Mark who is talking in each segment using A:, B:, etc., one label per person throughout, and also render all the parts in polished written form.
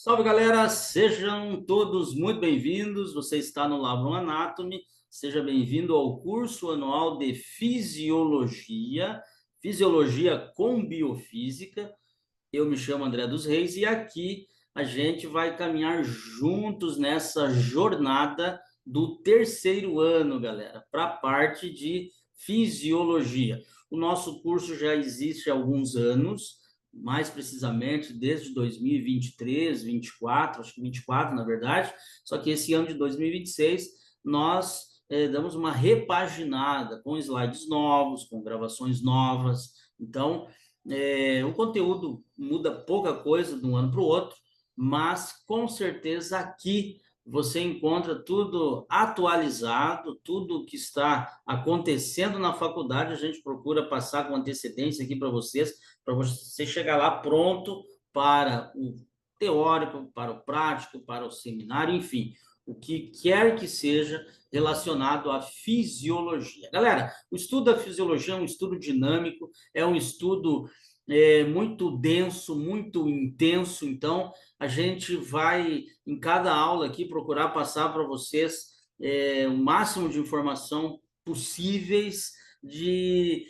A: Salve, galera! Sejam todos muito bem-vindos. Você está no Labrum Anatomy. Seja bem-vindo ao curso anual de Fisiologia, Fisiologia com Biofísica. Eu me chamo André dos Reis e aqui a gente vai caminhar juntos nessa jornada do terceiro ano, galera, para a parte de Fisiologia. O nosso curso já existe há alguns anos, mais precisamente desde 2023, 24, acho que 24 na verdade, só que esse ano de 2026 nós damos uma repaginada com slides novos, com gravações novas. Então, o conteúdo muda pouca coisa de um ano para o outro, mas com certeza aqui você encontra tudo atualizado, tudo que está acontecendo na faculdade, a gente procura passar com antecedência aqui para você chegar lá pronto para o teórico, para o prático, para o seminário, enfim, o que quer que seja relacionado à fisiologia. Galera, o estudo da fisiologia é um estudo dinâmico, é um estudo muito denso, muito intenso, então a gente vai, em cada aula aqui, procurar passar para vocês o máximo de informação possíveis de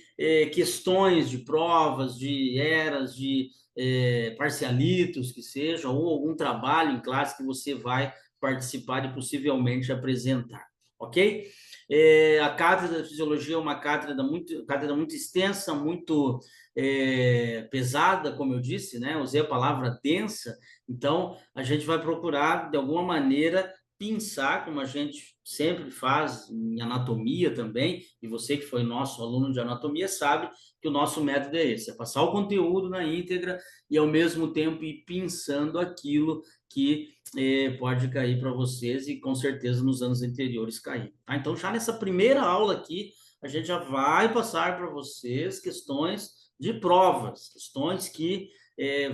A: questões, de provas, de eras, de parcialitos, que seja, ou algum trabalho em classe que você vai participar e possivelmente apresentar, ok? A cátedra de fisiologia é uma cátedra muito extensa, muito pesada, como eu disse, né? Usei a palavra densa, então a gente vai procurar, de alguma maneira, pensar, como a gente sempre faz em anatomia também, e você que foi nosso aluno de anatomia sabe que o nosso método é esse, é passar o conteúdo na íntegra e, ao mesmo tempo, ir pensando aquilo que pode cair para vocês e, com certeza, nos anos anteriores cair. Tá? Então, já nessa primeira aula aqui, a gente já vai passar para vocês questões de provas, questões que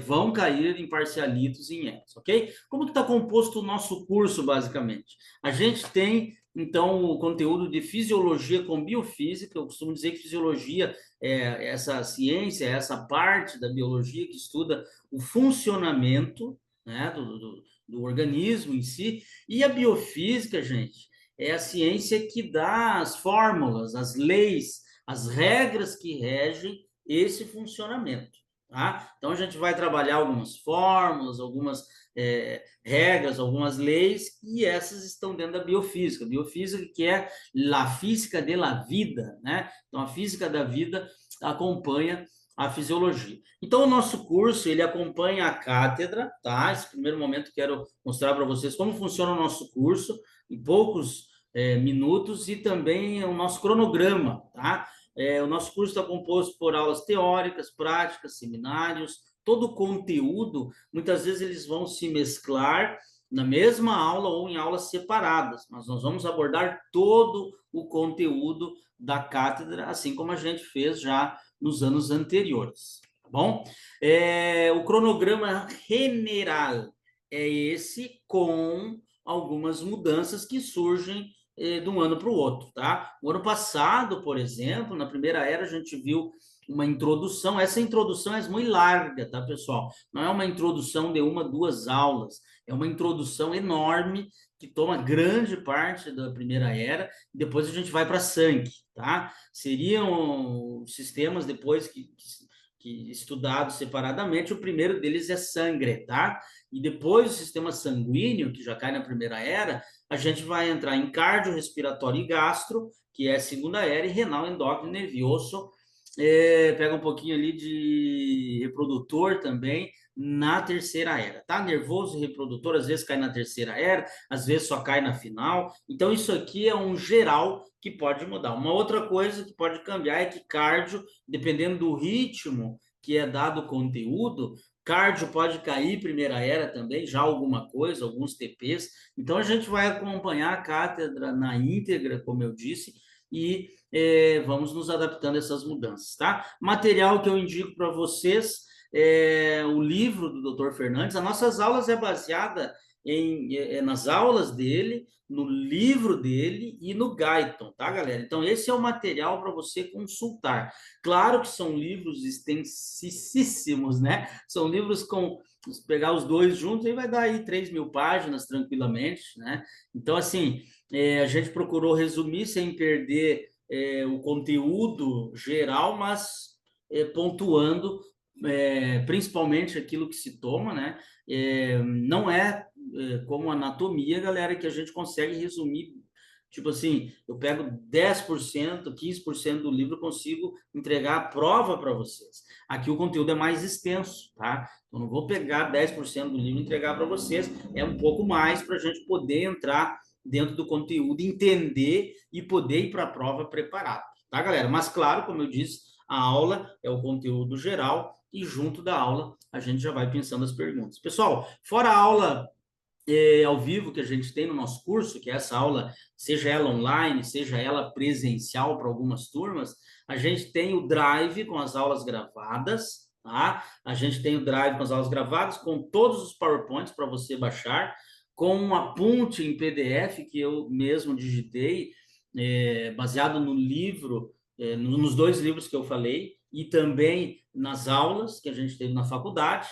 A: vão cair em parcialitos e em eras, ok? Como que está composto o nosso curso, basicamente? A gente tem, então, o conteúdo de fisiologia com biofísica. Eu costumo dizer que fisiologia é essa ciência, é essa parte da biologia que estuda o funcionamento, né, do organismo em si, e a biofísica, gente, é a ciência que dá as fórmulas, as leis, as regras que regem esse funcionamento. Tá? Então, a gente vai trabalhar algumas fórmulas, algumas regras, algumas leis, e essas estão dentro da biofísica. Biofísica que é a física de la vida, né? Então, a física da vida acompanha a fisiologia. Então, o nosso curso, ele acompanha a cátedra, tá? Esse primeiro momento quero mostrar para vocês como funciona o nosso curso, em poucos minutos, e também o nosso cronograma, tá? O nosso curso está composto por aulas teóricas, práticas, seminários, todo o conteúdo, muitas vezes eles vão se mesclar na mesma aula ou em aulas separadas, mas nós vamos abordar todo o conteúdo da cátedra, assim como a gente fez já nos anos anteriores, tá bom? O cronograma general é esse, com algumas mudanças que surgem de um ano para o outro, tá? O ano passado, por exemplo, na primeira era, a gente viu uma introdução. Essa introdução é muito larga, tá, pessoal? Não é uma introdução de uma, duas aulas, é uma introdução enorme que toma grande parte da primeira era. Depois a gente vai para sangue, tá? Seriam sistemas depois que estudados separadamente. O primeiro deles é sangue, tá? E depois o sistema sanguíneo, que já cai na primeira era, a gente vai entrar em cardio, respiratório e gastro, que é a segunda era, e renal, endócrino, nervioso. Pega um pouquinho ali de reprodutor também na terceira era, tá? Nervoso e reprodutor às vezes cai na terceira era, às vezes só cai na final. Então, isso aqui é um geral que pode mudar. Uma outra coisa que pode cambiar é que cardio, dependendo do ritmo que é dado o conteúdo, cardio pode cair primeira era também, já alguma coisa, alguns TPs. Então, a gente vai acompanhar a cátedra na íntegra, como eu disse, e vamos nos adaptando a essas mudanças, tá? Material que eu indico para vocês é o livro do Dr. Fernandes. As nossas aulas é baseada nas aulas dele, no livro dele e no Guyton, tá, galera? Então, esse é o material para você consultar. Claro que são livros extensíssimos, né? São livros com, se pegar os dois juntos, aí vai dar aí 3.000 páginas tranquilamente, né? Então, assim, a gente procurou resumir sem perder o conteúdo geral, mas pontuando principalmente aquilo que se toma, né? Não é como anatomia, galera, que a gente consegue resumir. Tipo assim, eu pego 10%, 15% do livro, consigo entregar a prova para vocês. Aqui o conteúdo é mais extenso, tá? Eu não vou pegar 10% do livro e entregar para vocês, é um pouco mais para a gente poder entrar dentro do conteúdo, entender e poder ir para a prova preparado, tá, galera? Mas, claro, como eu disse, a aula é o conteúdo geral e junto da aula a gente já vai pensando as perguntas. Pessoal, fora a aula ao vivo que a gente tem no nosso curso, que é essa aula, seja ela online, seja ela presencial para algumas turmas, a gente tem o Drive com as aulas gravadas, tá? A gente tem o Drive com as aulas gravadas, com todos os PowerPoints para você baixar, com um apunte em PDF que eu mesmo digitei, baseado no livro, nos dois livros que eu falei, e também nas aulas que a gente teve na faculdade.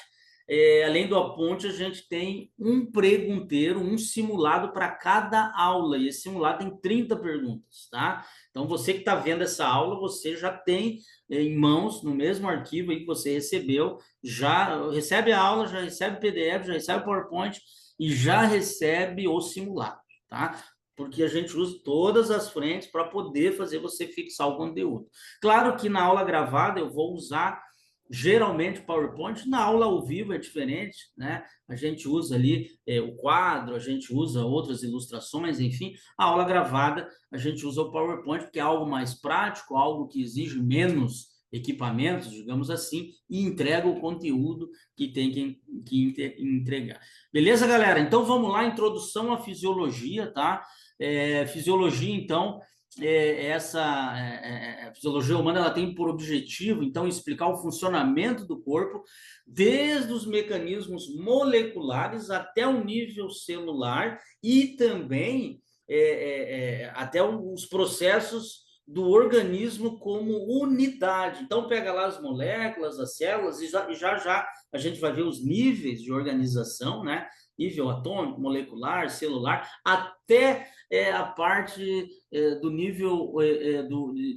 A: Além do aponte, a gente tem um pregunteiro, um simulado para cada aula, e esse simulado tem 30 perguntas, tá? Então, você que está vendo essa aula, você já tem em mãos, no mesmo arquivo aí que você recebeu, já recebe a aula, já recebe o PDF, já recebe o PowerPoint e já recebe o simulado, tá? Porque a gente usa todas as frentes para poder fazer você fixar o conteúdo. Claro que na aula gravada eu vou usar geralmente o PowerPoint, na aula ao vivo é diferente, né? A gente usa ali o quadro, a gente usa outras ilustrações, enfim. A aula gravada, a gente usa o PowerPoint, porque é algo mais prático, algo que exige menos equipamentos, digamos assim, e entrega o conteúdo que tem que entregar. Beleza, galera? Então, vamos lá, introdução à fisiologia, tá? Fisiologia, então, a fisiologia humana ela tem por objetivo, então, explicar o funcionamento do corpo, desde os mecanismos moleculares até o nível celular e também até os processos do organismo como unidade. Então, pega lá as moléculas, as células, e já a gente vai ver os níveis de organização, né? Nível atômico, molecular, celular, até a parte do nível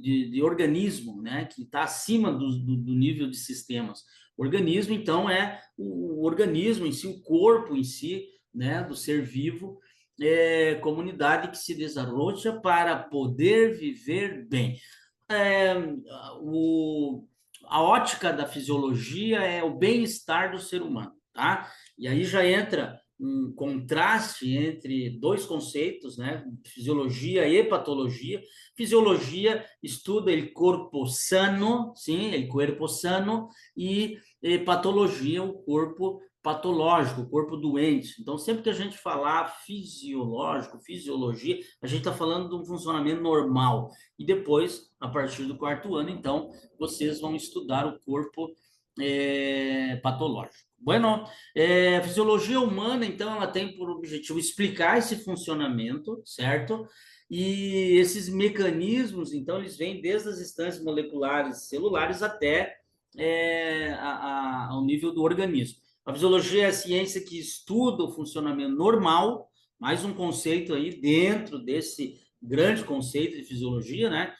A: de organismo, né? Que está acima do nível de sistemas. O organismo, então, é o organismo em si, o corpo em si, né? Do ser vivo, comunidade que se desarrolla para poder viver bem. É, a ótica da fisiologia é o bem-estar do ser humano, tá? E aí já entra um contraste entre dois conceitos, né? Fisiologia e patologia. Fisiologia estuda o corpo sano, sim, o corpo sano, e patologia, o corpo patológico, o corpo doente. Então, sempre que a gente falar fisiológico, fisiologia, a gente está falando de um funcionamento normal. E depois, a partir do quarto ano, então, vocês vão estudar o corpo patológico. Bueno, a fisiologia humana, então, ela tem por objetivo explicar esse funcionamento, certo? E esses mecanismos, então, eles vêm desde as instâncias moleculares celulares até ao nível do organismo. A fisiologia é a ciência que estuda o funcionamento normal, mais um conceito aí dentro desse grande conceito de fisiologia, né?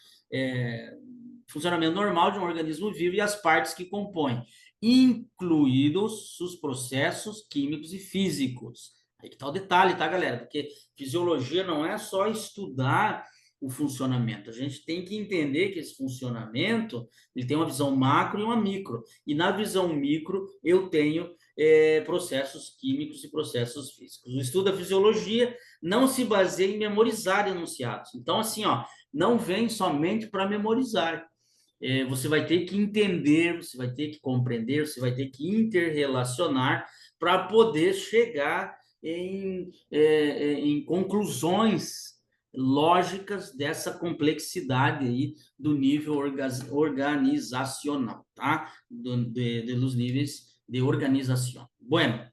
A: Funcionamento normal de um organismo vivo e as partes que compõem, incluídos os processos químicos e físicos. Aí que tá o detalhe, tá, galera? Porque fisiologia não é só estudar o funcionamento. A gente tem que entender que esse funcionamento ele tem uma visão macro e uma micro. E na visão micro eu tenho processos químicos e processos físicos. O estudo da fisiologia não se baseia em memorizar enunciados. Então, assim, ó, não vem somente para memorizar. Você vai ter que entender, você vai ter que compreender, você vai ter que interrelacionar para poder chegar em conclusões lógicas dessa complexidade aí do nível organizacional, tá? Dos níveis de organização. Bueno,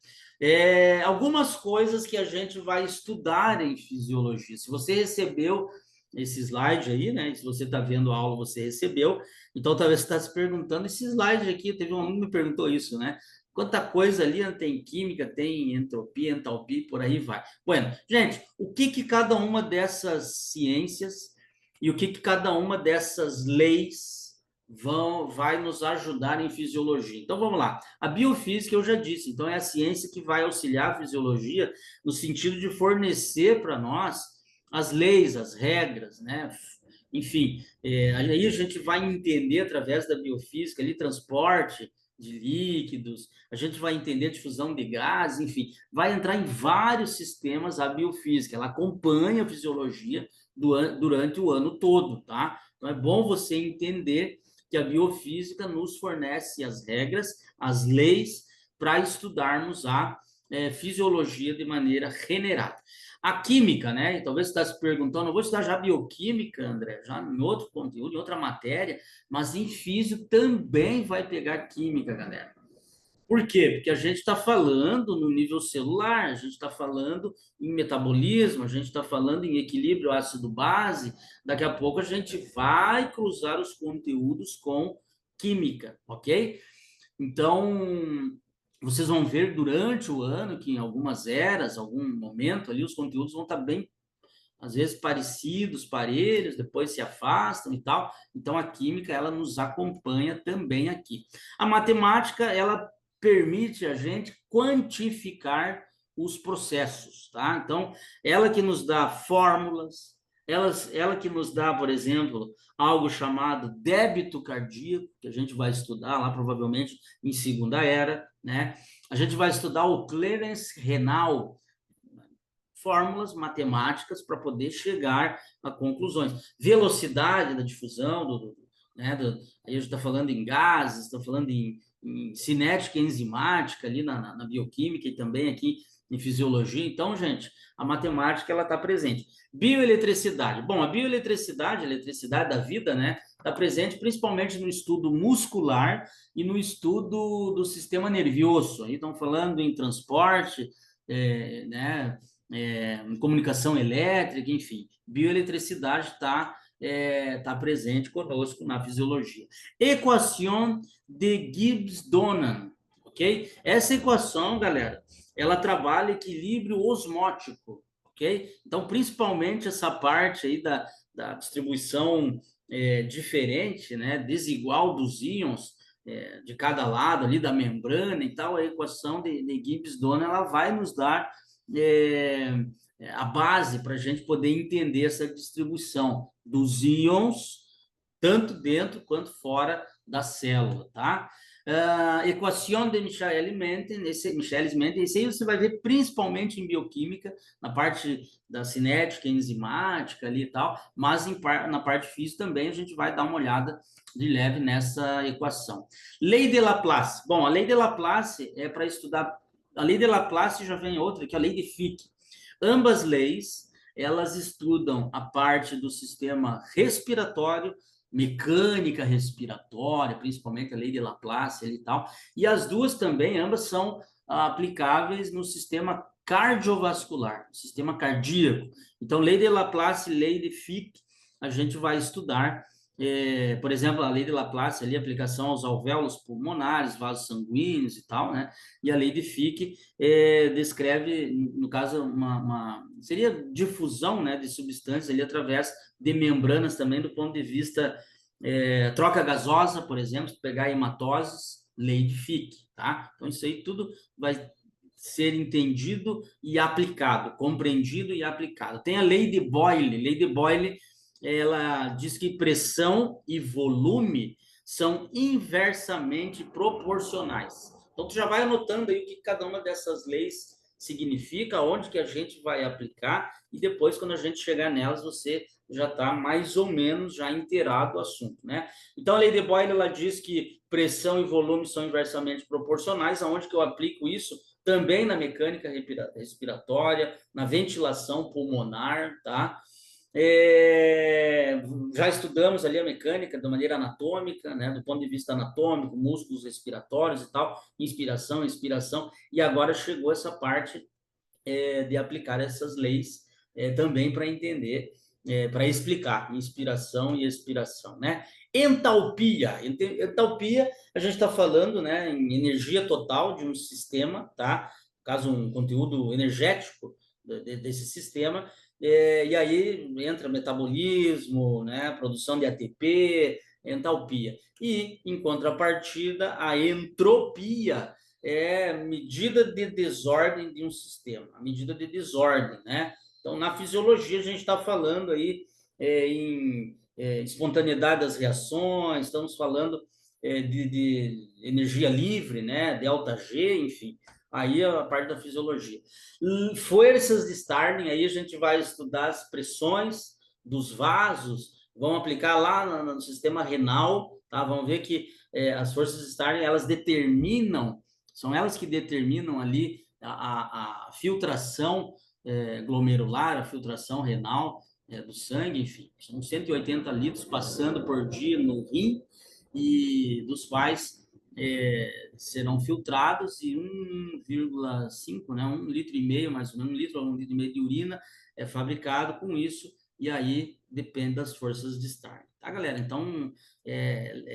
A: Algumas coisas que a gente vai estudar em fisiologia. Se você recebeu esse slide aí, né? Se você está vendo a aula, você recebeu. Então, talvez você está se perguntando, esse slide aqui, teve um aluno que me perguntou isso, né? Quanta coisa ali, né? Tem química, tem entropia, entalpia, por aí vai. Bueno, gente, o que que cada uma dessas ciências e o que que cada uma dessas leis vai nos ajudar em fisiologia? Então, vamos lá. A biofísica, eu já disse, então é a ciência que vai auxiliar a fisiologia no sentido de fornecer para nós as leis, as regras, né? Enfim, aí a gente vai entender através da biofísica ali transporte de líquidos, a gente vai entender difusão de gases, enfim, vai entrar em vários sistemas a biofísica, ela acompanha a fisiologia durante o ano todo, tá? Então é bom você entender que a biofísica nos fornece as regras, as leis para estudarmos a fisiologia de maneira generada. A química, né? Talvez você está se perguntando, eu vou estudar já bioquímica, André, já em outro conteúdo, em outra matéria, mas em físio também vai pegar química, galera. Por quê? Porque a gente está falando no nível celular, a gente está falando em metabolismo, a gente está falando em equilíbrio ácido-base. Daqui a pouco a gente vai cruzar os conteúdos com química, ok? Então, vocês vão ver durante o ano que em algumas eras, algum momento ali, os conteúdos vão estar bem, às vezes, parecidos, parelhos, depois se afastam e tal. Então, a química, ela nos acompanha também aqui. A matemática, ela permite a gente quantificar os processos, tá? Então, ela que nos dá fórmulas, ela que nos dá, por exemplo, algo chamado débito cardíaco, que a gente vai estudar lá provavelmente em segunda era, né? A gente vai estudar o clearance renal, fórmulas matemáticas para poder chegar a conclusões. Velocidade da difusão, né, aí a gente está falando em gases, está falando em cinética e enzimática ali na bioquímica e também aqui em fisiologia. Então, gente, a matemática ela está presente. Bioeletricidade. Bom, a bioeletricidade, a eletricidade da vida, né, está presente principalmente no estudo muscular e no estudo do sistema nervoso. Aí estão falando em transporte, né, comunicação elétrica, enfim, bioeletricidade está presente conosco na fisiologia. Equação de Gibbs-Donan, ok? Essa equação, galera, ela trabalha equilíbrio osmótico, ok? Então, principalmente essa parte aí da distribuição diferente, né, desigual dos íons, de cada lado ali da membrana e tal, a equação de Gibbs-Donan, ela vai nos dar é, a base para a gente poder entender essa distribuição dos íons, tanto dentro quanto fora da célula, tá? Equação de Michaelis-Menten, esse aí você vai ver principalmente em bioquímica, na parte da cinética, enzimática ali e tal, mas na parte física também a gente vai dar uma olhada de leve nessa equação. Lei de Laplace. Bom, a lei de Laplace é para estudar. A lei de Laplace já vem outra, que é a lei de Fick. Ambas leis, elas estudam a parte do sistema respiratório, mecânica respiratória, principalmente a lei de Laplace e tal, e as duas também, ambas são aplicáveis no sistema cardiovascular, sistema cardíaco. Então, lei de Laplace, lei de Fick, a gente vai estudar, por exemplo, a lei de Laplace, ali, aplicação aos alvéolos pulmonares, vasos sanguíneos e tal, né? E a lei de Fick descreve, no caso, seria difusão, né, de substâncias ali através de membranas também, do ponto de vista troca gasosa, por exemplo, se pegar hematoses, lei de Fick, tá? Então, isso aí tudo vai ser entendido e aplicado, compreendido e aplicado. Tem a lei de Boyle. Lei de Boyle, ela diz que pressão e volume são inversamente proporcionais. Então, tu já vai anotando aí o que cada uma dessas leis significa, onde que a gente vai aplicar, e depois, quando a gente chegar nelas, você já está mais ou menos já inteirado do assunto, né? Então, a lei de Boyle, ela diz que pressão e volume são inversamente proporcionais. Aonde que eu aplico isso? Também na mecânica respiratória, na ventilação pulmonar, tá? Já estudamos ali a mecânica de maneira anatômica, né, do ponto de vista anatômico, músculos respiratórios e tal, inspiração, expiração, e agora chegou essa parte de aplicar essas leis também para entender, para explicar inspiração e expiração, né? Entalpia. Entalpia, a gente está falando, né, em energia total de um sistema, tá? No caso, um conteúdo energético desse sistema, e aí entra metabolismo, né, produção de ATP, entalpia. E, em contrapartida, a entropia medida de desordem de um sistema, a medida de desordem, né? Então, na fisiologia, a gente está falando aí em espontaneidade das reações, estamos falando de energia livre, né? Delta G, enfim, aí a parte da fisiologia. Forças de Starling, aí a gente vai estudar as pressões dos vasos, vamos aplicar lá no sistema renal, tá? Vamos ver que as forças de Starling, elas determinam, são elas que determinam ali a filtração glomerular, a filtração renal do sangue, enfim. São 180 litros passando por dia no rim, e dos quais serão filtrados, e 1,5, né, 1,5 litro, mais ou menos, 1 litro ou 1,5 litro de urina é fabricado com isso, e aí depende das forças de Starling. Tá, galera? Então,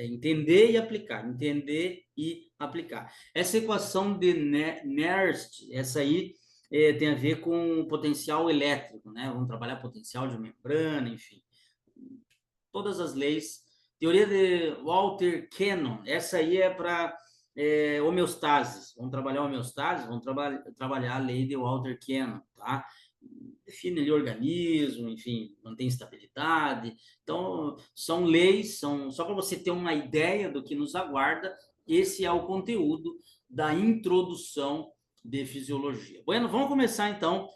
A: entender e aplicar, entender e aplicar. Essa equação de Nernst, essa aí tem a ver com potencial elétrico, né? Vamos trabalhar potencial de membrana, enfim. Todas as leis. Teoria de Walter Cannon, essa aí é para homeostase. Vamos trabalhar homeostase, vamos trabalhar a lei de Walter Cannon, tá? Define ali organismo, enfim, mantém estabilidade. Então, são leis, só para você ter uma ideia do que nos aguarda. Esse é o conteúdo da introdução de fisiologia. Bueno, vamos começar então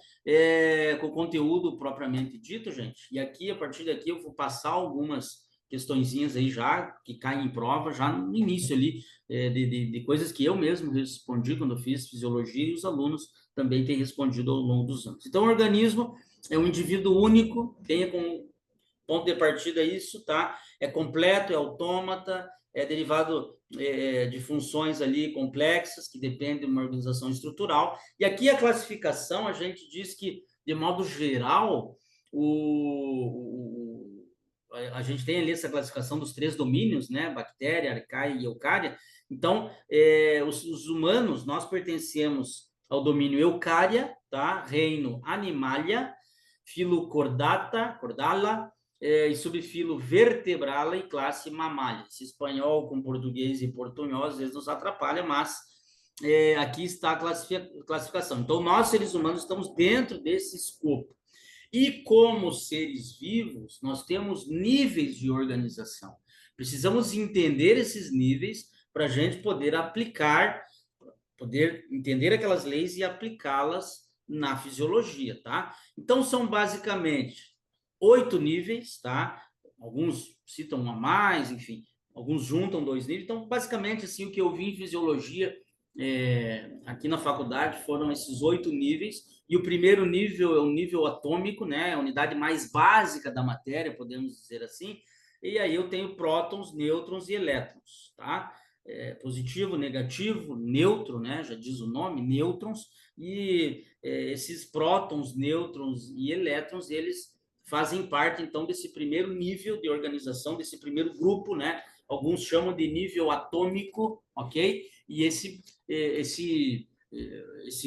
A: com o conteúdo propriamente dito, gente. E aqui, a partir daqui, eu vou passar algumas questõezinhas aí já, que caem em prova, já no início ali, de coisas que eu mesmo respondi quando eu fiz fisiologia, e os alunos também têm respondido ao longo dos anos. Então, o organismo é um indivíduo único, tenha como ponto de partida isso, tá? É completo, é autômata, é derivado de funções ali complexas, que dependem de uma organização estrutural. E aqui a classificação, a gente diz que, de modo geral, a gente tem ali essa classificação dos 3 domínios, né? Bactéria, arcaia e eucária. Então, os humanos, nós pertencemos ao domínio Eucária, tá? Reino Animalia, filo Cordala, e subfilo Vertebrala e classe Mammalia. Esse espanhol com português e portunhol às vezes nos atrapalha, mas aqui está a classificação. Então, nós, seres humanos, estamos dentro desse escopo. E como seres vivos, nós temos níveis de organização. Precisamos entender esses níveis para a gente poder aplicar, poder entender aquelas leis e aplicá-las na fisiologia, tá? Então, são basicamente 8 níveis, tá? Alguns citam um a mais, enfim, alguns juntam 2 níveis. Então, basicamente, assim, o que eu vi em fisiologia aqui na faculdade foram esses 8 níveis. E o primeiro nível é o nível atômico, né? A unidade mais básica da matéria, podemos dizer assim. E aí eu tenho prótons, nêutrons e elétrons, tá? Positivo, negativo, neutro, né? Já diz o nome, nêutrons. E esses prótons, nêutrons e elétrons, eles fazem parte, então, desse primeiro nível de organização, desse primeiro grupo, né? Alguns chamam de nível atômico, ok? E esse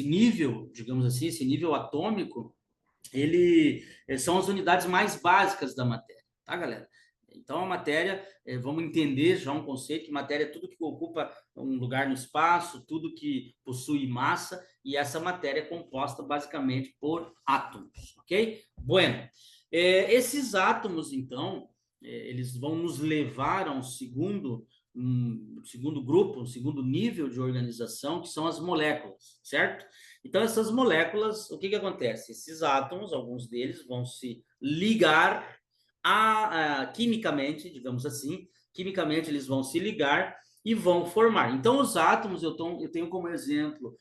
A: nível, digamos assim, esse nível atômico, ele são as unidades mais básicas da matéria, tá, galera? Então, a matéria, vamos entender já um conceito, que matéria é tudo que ocupa um lugar no espaço, tudo que possui massa, e essa matéria é composta basicamente por átomos, ok? Bueno, esses átomos, então, eles vão nos levar a um segundo grupo, um segundo nível de organização, que são as moléculas, certo? Então, essas moléculas, o que acontece? Esses átomos, alguns deles, vão se ligar quimicamente, digamos assim, quimicamente eles vão se ligar e vão formar. Então, os átomos, eu tenho como exemplo,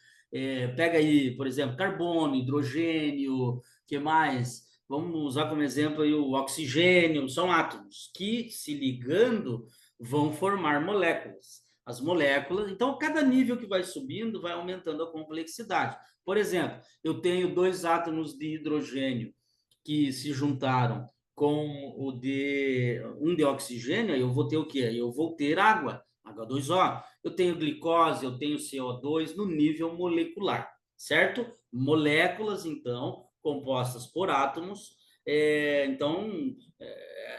A: pega aí, por exemplo, carbono, hidrogênio, que mais? vamos usar como exemplo aí o oxigênio, são átomos que, se ligando, vão formar moléculas. As moléculas, então, cada nível que vai subindo vai aumentando a complexidade. Por exemplo, eu tenho dois átomos de hidrogênio que se juntaram com um de oxigênio, eu vou ter o quê? Eu vou ter água, H2O. Eu tenho glicose, eu tenho CO2 no nível molecular, certo? Moléculas, então, compostas por átomos. Então,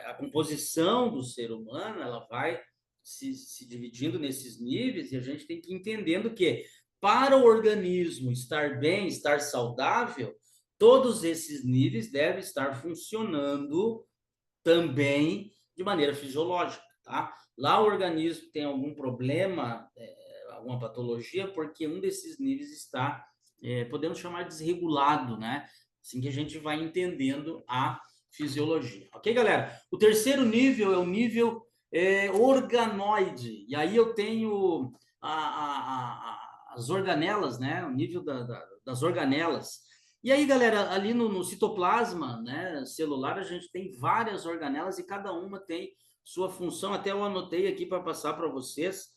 A: a composição do ser humano, ela vai se dividindo nesses níveis, e a gente tem que ir entendendo que, para o organismo estar bem, estar saudável, todos esses níveis devem estar funcionando também de maneira fisiológica, tá? Lá o organismo tem algum problema, alguma patologia, porque um desses níveis está, podemos chamar de desregulado, né? Assim que a gente vai entendendo a fisiologia. Ok, galera? O terceiro nível é o nível organoide. E aí eu tenho as organelas, né? O nível das organelas. E aí, galera, ali no citoplasma, né, celular, a gente tem várias organelas e cada uma tem sua função. Até eu anotei aqui para passar para vocês.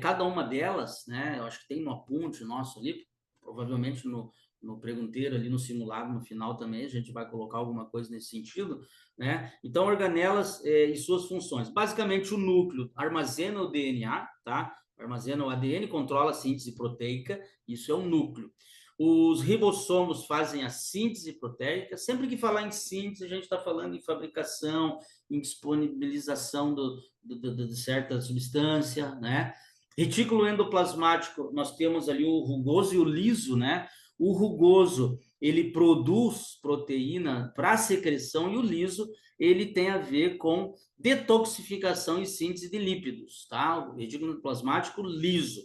A: Cada uma delas, né, eu acho que tem no apunte nosso ali, provavelmente no pregunteiro ali no simulado no final também a gente vai colocar alguma coisa nesse sentido, né? Então, organelas e suas funções. Basicamente, o núcleo armazena o DNA, tá? Armazena o ADN, controla a síntese proteica, isso é o núcleo. Os ribossomos fazem a síntese proteica. Sempre que falar em síntese, a gente está falando em fabricação, em disponibilização de certa substância, né? Retículo endoplasmático, nós temos ali o rugoso e o liso, né? O rugoso, ele produz proteína para secreção, e o liso, ele tem a ver com detoxificação e síntese de lípidos, tá? O retículo endoplasmático liso.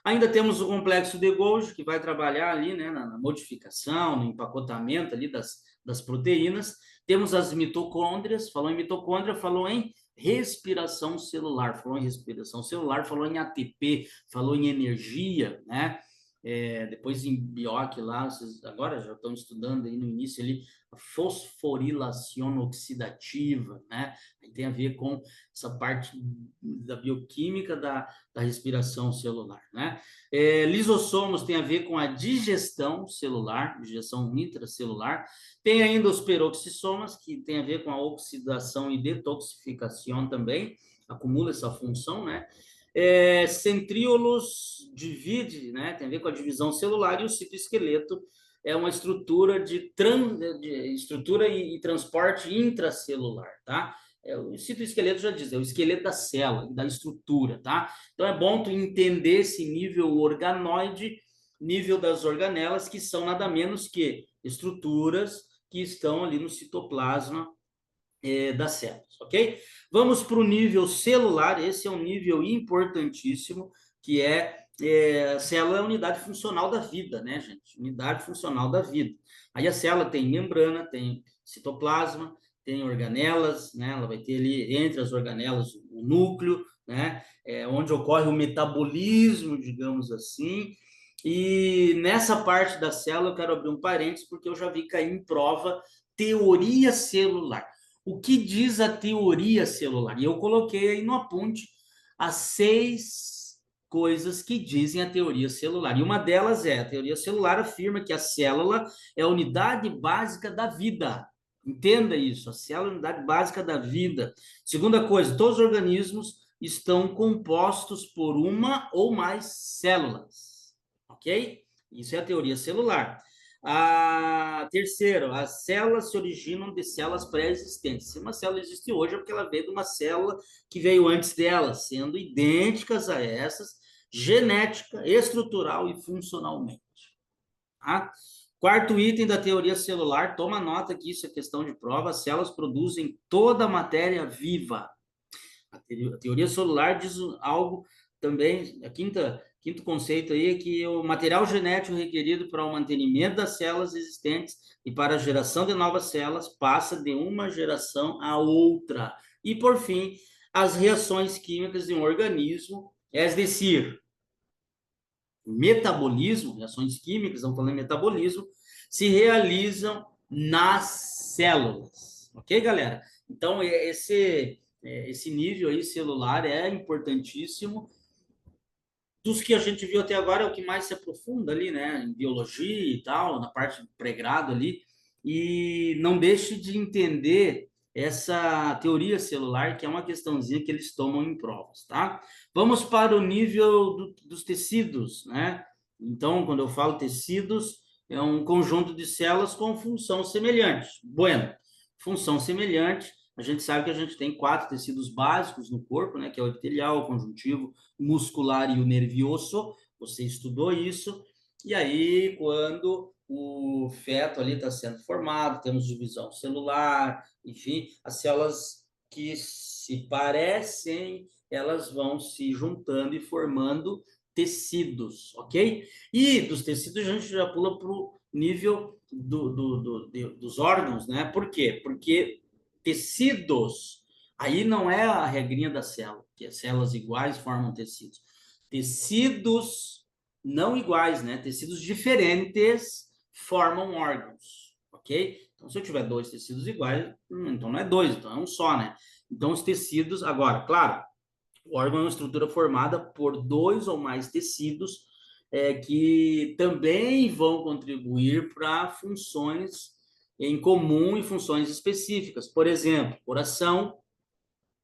A: Ainda temos o complexo de Golgi, que vai trabalhar ali, né, na modificação, no empacotamento ali das proteínas. Temos as mitocôndrias, falou em mitocôndria, falou em respiração celular, falou em respiração celular, falou em ATP, falou em energia, né? Depois em Bioc lá, vocês agora já estão estudando aí no início ali, a fosforilação oxidativa, né? Tem a ver com essa parte da bioquímica da respiração celular, né? Lisossomos tem a ver com a digestão celular, digestão intracelular. Tem ainda os peroxissomas, que tem a ver com a oxidação e detoxificação também, acumula essa função, né? Centríolos divide, né? Tem a ver com a divisão celular, e o citoesqueleto é uma estrutura de estrutura e transporte intracelular, tá? O citoesqueleto já diz, é o esqueleto da célula, da estrutura, tá? Então é bom tu entender esse nível organoide, nível das organelas, que são nada menos que estruturas que estão ali no citoplasma das células, ok? Vamos para o nível celular, esse é um nível importantíssimo, que a célula é a unidade funcional da vida, né, gente? Unidade funcional da vida. Aí a célula tem membrana, tem citoplasma, tem organelas, né? Ela vai ter ali, entre as organelas, o núcleo, né? Onde ocorre o metabolismo, digamos assim. E nessa parte da célula eu quero abrir um parênteses, porque eu já vi cair em prova teoria celular. O que diz a teoria celular? E eu coloquei aí no apunte as 6 coisas que dizem a teoria celular. E uma delas a teoria celular afirma que a célula é a unidade básica da vida. Entenda isso, a célula é a unidade básica da vida. Segunda coisa, todos os organismos estão compostos por uma ou mais células, ok? Isso é a teoria celular. Terceiro, as células se originam de células pré-existentes. Se uma célula existe hoje, é porque ela veio de uma célula que veio antes dela, sendo idênticas a essas, genética, estrutural e funcionalmente. Tá? Quarto item da teoria celular, toma nota que isso é questão de prova, as células produzem toda a matéria viva. A teoria celular diz algo também, quinto conceito aí é que o material genético requerido para o mantenimento das células existentes e para a geração de novas células passa de uma geração a outra. E, por fim, as reações químicas de um organismo, é decir, metabolismo, reações químicas, estamos falando de metabolismo, se realizam nas células. Ok, galera? Então, esse nível aí celular é importantíssimo. Dos que a gente viu até agora, é o que mais se aprofunda ali, né? Em biologia e tal, na parte de pré-grado ali. E não deixe de entender essa teoria celular, que é uma questãozinha que eles tomam em provas, tá? Vamos para o nível dos tecidos, né? Então, quando eu falo tecidos, é um conjunto de células com função semelhante. Bueno, função semelhante, a gente sabe que a gente tem 4 tecidos básicos no corpo, né? Que é o epitelial, o conjuntivo, muscular e o nervioso. Você estudou isso. E aí, quando o feto ali está sendo formado, temos divisão celular, enfim, as células que se parecem, elas vão se juntando e formando tecidos, ok? E dos tecidos a gente já pula para o nível dos órgãos, né? Por quê? Porque tecidos, aí não é a regrinha da célula, que as células iguais formam tecidos. Tecidos não iguais, né? Tecidos diferentes formam órgãos, ok? Então, se eu tiver 2 tecidos iguais, então não é 2, então é um só, né? Então, os tecidos, agora, claro, o órgão é uma estrutura formada por 2 ou mais tecidos que também vão contribuir para funções em comum e funções específicas. Por exemplo, coração,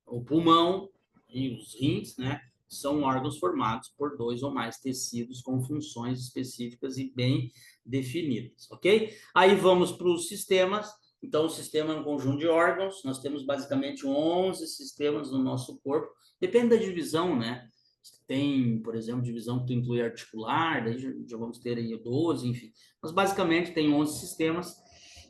A: o pulmão e os rins, né? São órgãos formados por 2 ou mais tecidos com funções específicas e bem definidas, ok? Aí vamos para os sistemas. Então, o sistema é um conjunto de órgãos. Nós temos basicamente 11 sistemas no nosso corpo. Depende da divisão, né? Tem, por exemplo, divisão que inclui articular, daí já vamos ter aí 12, enfim. Mas basicamente tem 11 sistemas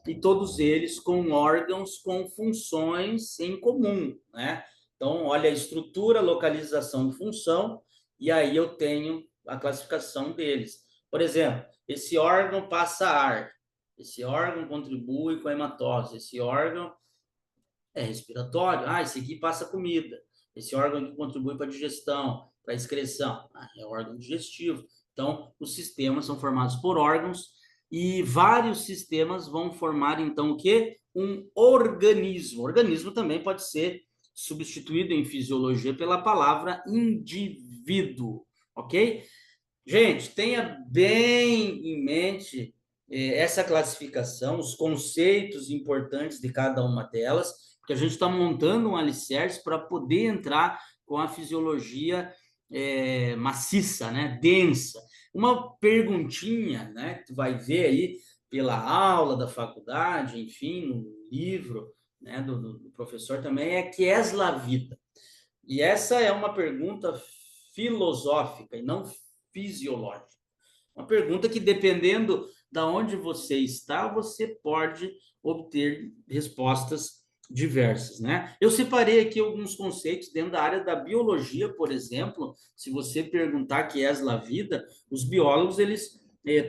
A: e todos eles com órgãos com funções em comum, né? Então, olha a estrutura, localização e função, e aí eu tenho a classificação deles. Por exemplo, esse órgão passa ar, esse órgão contribui com a hematose, esse órgão é respiratório, esse aqui passa comida, esse órgão que contribui para a digestão, para a excreção, é o órgão digestivo. Então, os sistemas são formados por órgãos e vários sistemas vão formar, então, o quê? Um organismo. O organismo também pode ser substituído em fisiologia pela palavra indivíduo, ok? Gente, tenha bem em mente essa classificação, os conceitos importantes de cada uma delas, porque a gente está montando um alicerce para poder entrar com a fisiologia maciça, né, densa. Uma perguntinha, né, que tu vai ver aí pela aula da faculdade, enfim, no livro, né, do professor também, é que és la vida? E essa é uma pergunta filosófica e não fisiológica. Uma pergunta que, dependendo da onde você está, você pode obter respostas diversas, né? Eu separei aqui alguns conceitos dentro da área da biologia, por exemplo. Se você perguntar que é a vida, os biólogos eles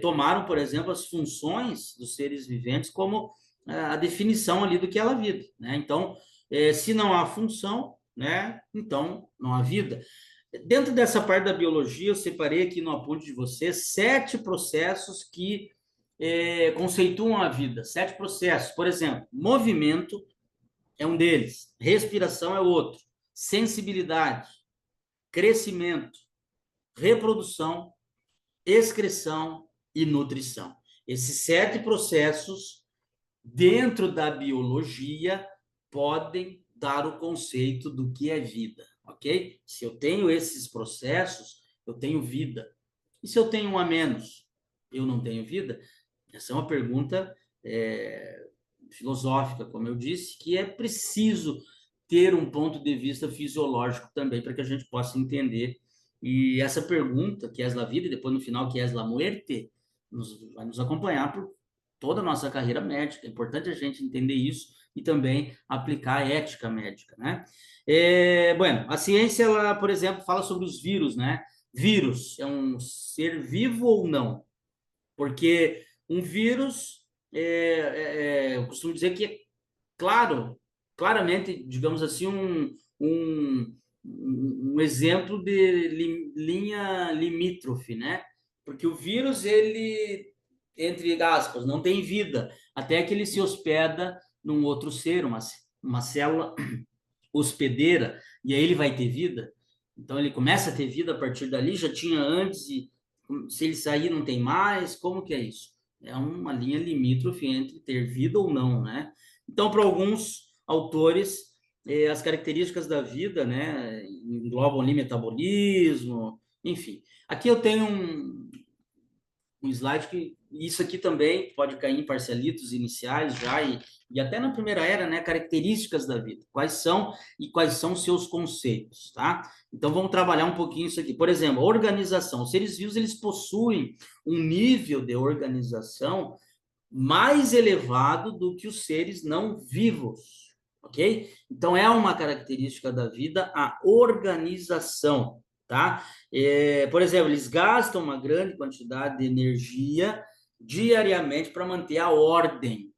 A: tomaram, por exemplo, as funções dos seres viventes como a definição ali do que é a vida, né? Então, se não há função, né? Então não há vida. Dentro dessa parte da biologia, eu separei aqui no apunte de vocês 7 processos que conceituam a vida. 7 processos. Por exemplo, movimento é um deles, respiração é outro, sensibilidade, crescimento, reprodução, excreção e nutrição. Esses 7 processos, dentro da biologia, podem dar o conceito do que é vida, ok? Se eu tenho esses processos, eu tenho vida. E se eu tenho um a menos, eu não tenho vida? Essa é uma pergunta filosófica, como eu disse, que é preciso ter um ponto de vista fisiológico também para que a gente possa entender. E essa pergunta, que é a vida, e depois no final, que é a muerte, vai nos acompanhar por toda a nossa carreira médica. É importante a gente entender isso e também aplicar a ética médica, né? Bueno, a ciência, ela, por exemplo, fala sobre os vírus, né? Vírus é um ser vivo ou não? Porque um vírus, eu costumo dizer que, claro, claramente, digamos assim, um exemplo de linha limítrofe, né? Porque o vírus, entre aspas, não tem vida, até que ele se hospeda num outro ser, uma célula hospedeira, e aí ele vai ter vida. Então ele começa a ter vida a partir dali, já tinha antes, e se ele sair não tem mais, como que é isso? É uma linha limítrofe entre ter vida ou não, né? Então, para alguns autores, as características da vida, né, englobam ali metabolismo, enfim. Aqui eu tenho um slide que isso aqui também pode cair em parcialitos iniciais já e até na primeira era, né, características da vida, quais são e quais são seus conceitos, tá? Então vamos trabalhar um pouquinho isso aqui. Por exemplo, organização. Os seres vivos eles possuem um nível de organização mais elevado do que os seres não vivos, ok? Então é uma característica da vida a organização, tá? Por exemplo, eles gastam uma grande quantidade de energia diariamente para manter a ordem.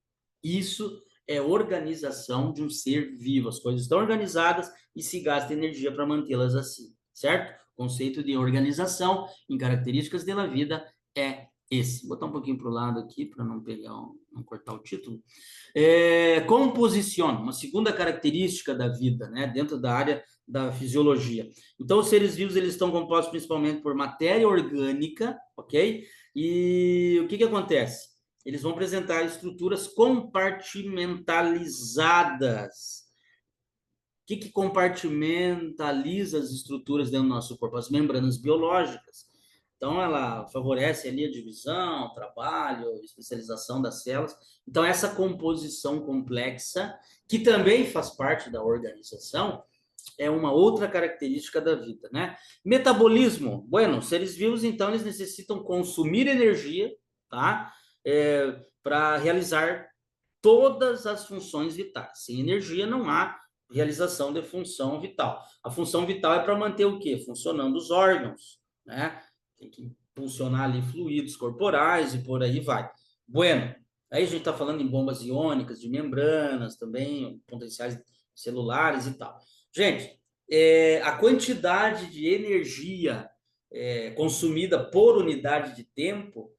A: Isso é organização de um ser vivo. As coisas estão organizadas e se gasta energia para mantê-las assim, certo? O conceito de organização em características da vida é esse. Vou botar um pouquinho para o lado aqui para não pegar, não cortar o título. Composição, uma segunda característica da vida, né, dentro da área da fisiologia. Então, os seres vivos eles estão compostos principalmente por matéria orgânica, ok? E o que acontece? Eles vão apresentar estruturas compartimentalizadas. O que compartimentaliza as estruturas dentro do nosso corpo? As membranas biológicas. Então, ela favorece ali a divisão, trabalho, especialização das células. Então, essa composição complexa, que também faz parte da organização, é uma outra característica da vida, né? Metabolismo. Bueno, seres vivos, então, eles necessitam consumir energia, tá? Para realizar todas as funções vitais. Sem energia não há realização de função vital. A função vital é para manter o quê? Funcionando os órgãos, né? Tem que funcionar ali fluidos corporais e por aí vai. Bueno, aí a gente está falando em bombas iônicas, de membranas também, potenciais celulares e tal. Gente, a quantidade de energia consumida por unidade de tempo,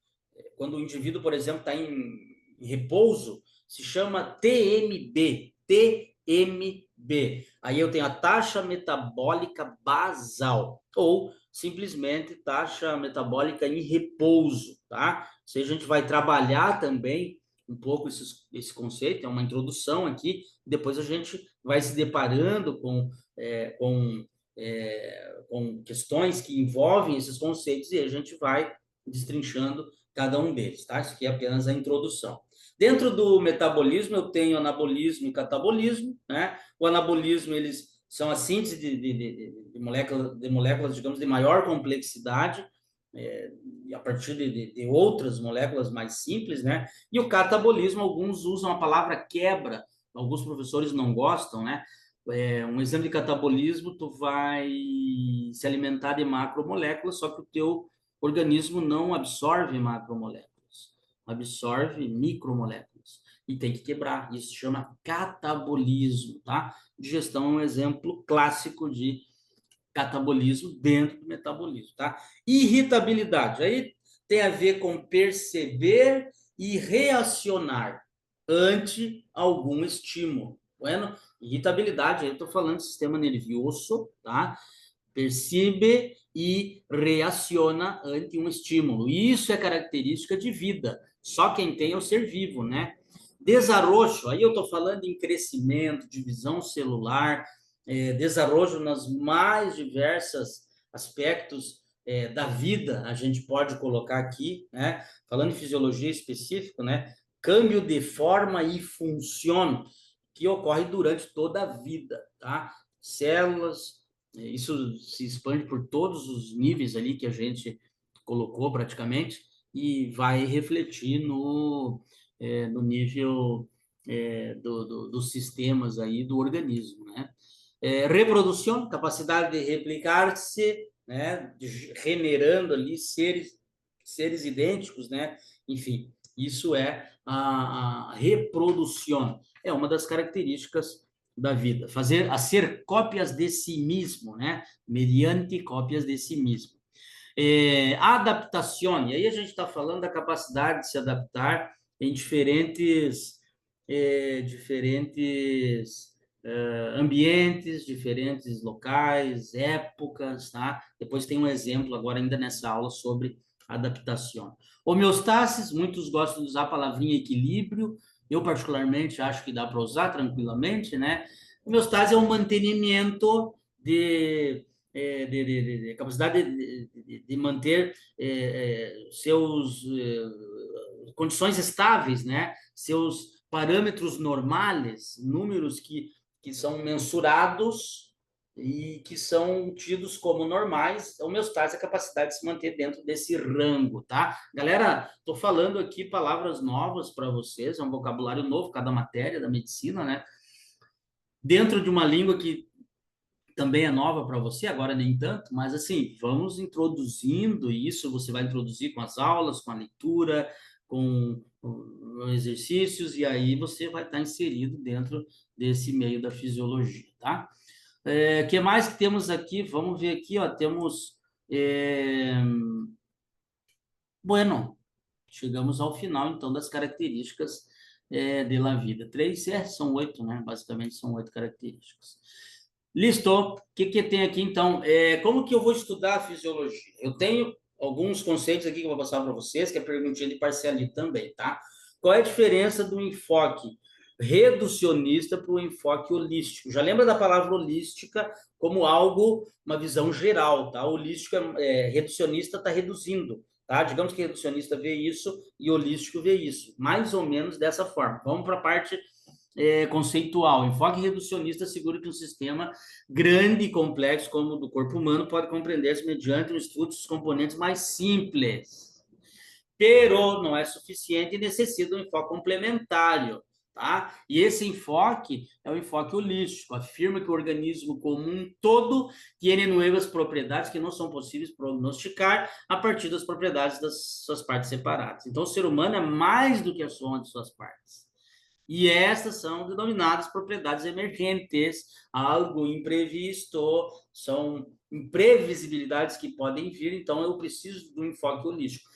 A: quando o indivíduo, por exemplo, está em repouso, se chama TMB. TMB. Aí eu tenho a taxa metabólica basal, ou simplesmente taxa metabólica em repouso, tá? Ou seja, a gente vai trabalhar também um pouco esse conceito, é uma introdução aqui, depois a gente vai se deparando com questões que envolvem esses conceitos e a gente vai destrinchando cada um deles, tá? Isso aqui é apenas a introdução. Dentro do metabolismo, eu tenho anabolismo e catabolismo, né? O anabolismo, eles são a síntese de moléculas, digamos, de maior complexidade, a partir de outras moléculas mais simples, né? E o catabolismo, alguns usam a palavra quebra, alguns professores não gostam, né? Um exemplo de catabolismo, tu vai se alimentar de macromoléculas, só que o teu organismo não absorve macromoléculas, absorve micromoléculas e tem que quebrar. Isso se chama catabolismo, tá? Digestão é um exemplo clássico de catabolismo dentro do metabolismo, tá? Irritabilidade, aí tem a ver com perceber e reacionar ante algum estímulo. Bueno, irritabilidade, aí eu estou falando do sistema nervioso, tá? Percebe e reaciona ante um estímulo. Isso é característica de vida. Só quem tem é o ser vivo, né? Desarrojo, aí eu estou falando em crescimento, divisão celular, desarrojo nas mais diversas aspectos da vida, a gente pode colocar aqui, né? Falando em fisiologia específico, né? Câmbio de forma e função que ocorre durante toda a vida, tá? Células, isso se expande por todos os níveis ali que a gente colocou praticamente e vai refletir no nível dos sistemas aí do organismo, né? Reprodução, capacidade de replicar-se, né? Generando ali seres idênticos, né? Enfim, isso é a reprodução. É uma das características da vida, ser cópias de si mesmo, né? Mediante cópias de si mesmo. Adaptação, e aí a gente está falando da capacidade de se adaptar em diferentes ambientes, diferentes locais, épocas, tá? Depois tem um exemplo agora ainda nessa aula sobre adaptação. Homeostasis, muitos gostam de usar a palavrinha equilíbrio, eu particularmente acho que dá para usar tranquilamente, né? Homeostase é um mantenimento de capacidade de manter seus condições estáveis, né? Seus parâmetros normais, números que são mensurados e que são tidos como normais. A homeostase é a capacidade de se manter dentro desse rango, tá? Galera, tô falando aqui palavras novas para vocês, é um vocabulário novo, cada matéria da medicina, né? Dentro de uma língua que também é nova para você, agora nem tanto, mas assim, vamos introduzindo isso, você vai introduzir com as aulas, com a leitura, com exercícios, e aí você vai estar inserido dentro desse meio da fisiologia, tá? Que mais que temos aqui? Vamos ver aqui, ó, temos... Bueno, chegamos ao final, então, das características de la vida. Três, são 8, né? Basicamente, são 8 características. Listo. O que tem aqui, então? Como que eu vou estudar a fisiologia? Eu tenho alguns conceitos aqui que eu vou passar para vocês, que é perguntinha de parcialidade também, tá? Qual é a diferença do enfoque reducionista para o enfoque holístico? Já lembra da palavra holística como algo, uma visão geral, tá? Holístico reducionista está reduzindo, tá? Digamos que reducionista vê isso e holístico vê isso. Mais ou menos dessa forma. Vamos para a parte conceitual. Enfoque reducionista assegura que um sistema grande e complexo como o do corpo humano pode compreender-se mediante um estudo dos componentes mais simples. Pero não é suficiente e necessita um enfoque complementar, tá? E esse enfoque é o enfoque holístico, afirma que o organismo como um todo tem nuevas propriedades que não são possíveis prognosticar a partir das propriedades das suas partes separadas. Então, o ser humano é mais do que a soma de suas partes. E essas são denominadas propriedades emergentes, algo imprevisto, são imprevisibilidades que podem vir, então eu preciso do enfoque holístico.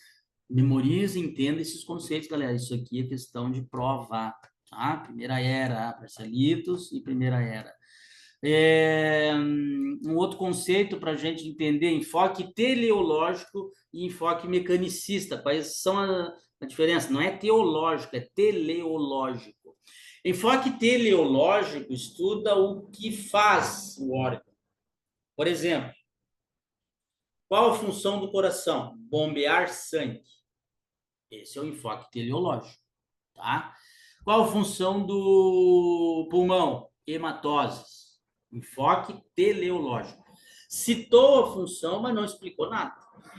A: Memorize, entenda esses conceitos, galera. Isso aqui é questão de prova, tá? Primeira era, parcialitos e primeira era. Um outro conceito para a gente entender, enfoque teleológico e enfoque mecanicista. Quais são a diferença? Não é teológico, é teleológico. Enfoque teleológico estuda o que faz o órgão. Por exemplo, qual a função do coração? Bombear sangue. Esse é o enfoque teleológico, tá? Qual a função do pulmão? Hematoses. Enfoque teleológico. Citou a função, mas não explicou nada.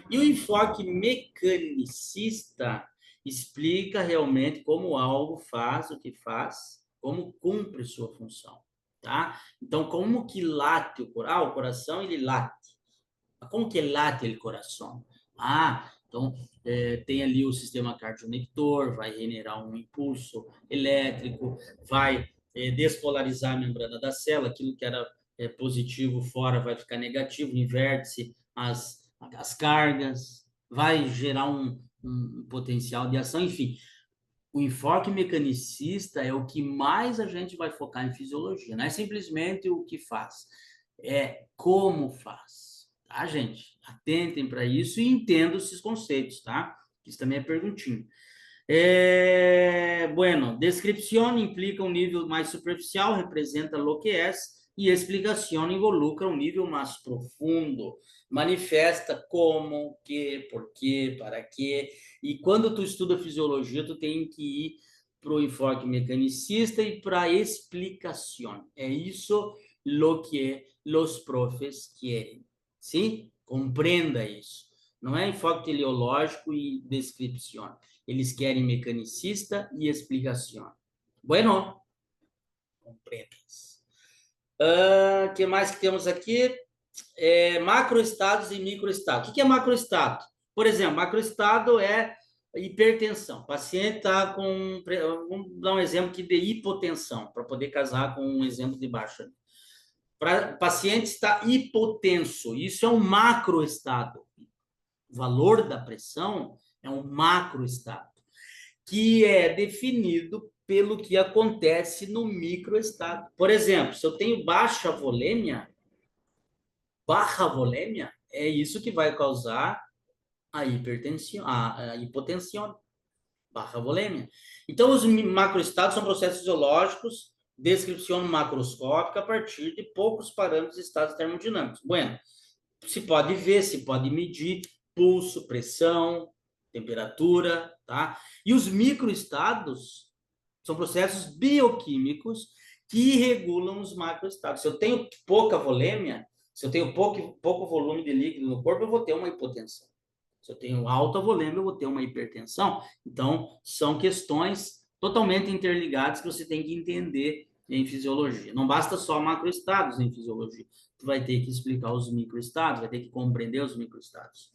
A: E o enfoque mecanicista explica realmente como algo faz o que faz, como cumpre sua função, tá? Então, como que late o coração? O coração, ele late. Como que late o coração? Então, tem ali o sistema cardionector, vai generar um impulso elétrico, vai despolarizar a membrana da célula, aquilo que era positivo fora vai ficar negativo, inverte-se as cargas, vai gerar um potencial de ação, enfim. O enfoque mecanicista é o que mais a gente vai focar em fisiologia, não é simplesmente o que faz, é como faz, tá, gente? Atentem para isso e entendam esses conceitos, tá? Isso também é perguntinha. Bueno, descrição implica um nível mais superficial, representa lo que é, e explicação involucra um nível mais profundo, manifesta como, que, por quê, para quê. E quando tu estuda fisiologia, tu tem que ir para o enfoque mecanicista e para a explicação. É isso lo que os profes querem, sim? Compreenda isso. Não é enfoque teleológico e descrição. Eles querem mecanicista e explicação. Bueno, compreendas. Que mais que temos aqui? Macroestados e microestados. O que é macroestado? Por exemplo, macroestado é hipertensão. O paciente está com... Vamos dar um exemplo aqui de hipotensão, para poder casar com um exemplo de baixo. O paciente está hipotenso. Isso é um macroestado. O valor da pressão é um macroestado, que é definido pelo que acontece no microestado. Por exemplo, se eu tenho baixa volêmia, barra volêmia, é isso que vai causar a hipertensão, a hipotensão, barra volêmia. Então, os macroestados são processos fisiológicos, descrição macroscópica a partir de poucos parâmetros de estados termodinâmicos. Bueno, se pode ver, se pode medir pulso, pressão, temperatura, tá? E os microestados são processos bioquímicos que regulam os macroestados. Se eu tenho pouca volêmia, se eu tenho pouco volume de líquido no corpo, eu vou ter uma hipotensão. Se eu tenho alta volêmia, eu vou ter uma hipertensão. Então, são questões totalmente interligadas que você tem que entender em fisiologia. Não basta só macroestados em fisiologia. Tu vai ter que explicar os microestados, vai ter que compreender os microestados.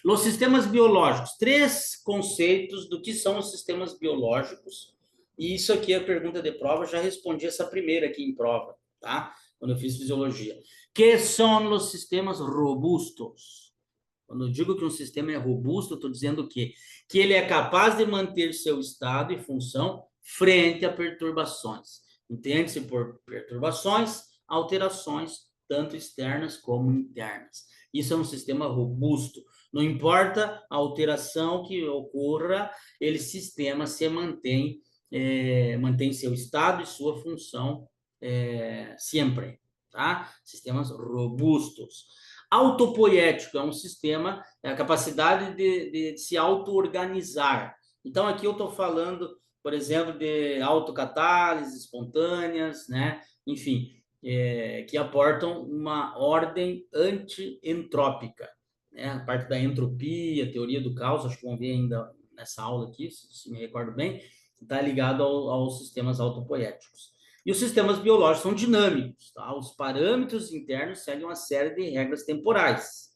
A: Os sistemas biológicos. 3 conceitos do que são os sistemas biológicos. E isso aqui é a pergunta de prova. Eu já respondi essa primeira aqui em prova, tá? Quando eu fiz fisiologia. Que são os sistemas robustos? Quando eu digo que um sistema é robusto, eu estou dizendo o quê? Que ele é capaz de manter seu estado e função frente a perturbações. Entende-se por perturbações, alterações, tanto externas como internas. Isso é um sistema robusto. Não importa a alteração que ocorra, ele sistema se mantém, mantém seu estado e sua função sempre. Tá? Sistemas robustos. Autopoético é um sistema, é a capacidade de se auto-organizar. Então, aqui eu estou falando, por exemplo, de autocatálises espontâneas, né? Enfim, que aportam uma ordem anti-entrópica. Né? A parte da entropia, teoria do caos, acho que vão ver ainda nessa aula aqui, se me recordo bem, está ligado aos sistemas autopoéticos. E os sistemas biológicos são dinâmicos, tá? Os parâmetros internos seguem uma série de regras temporais.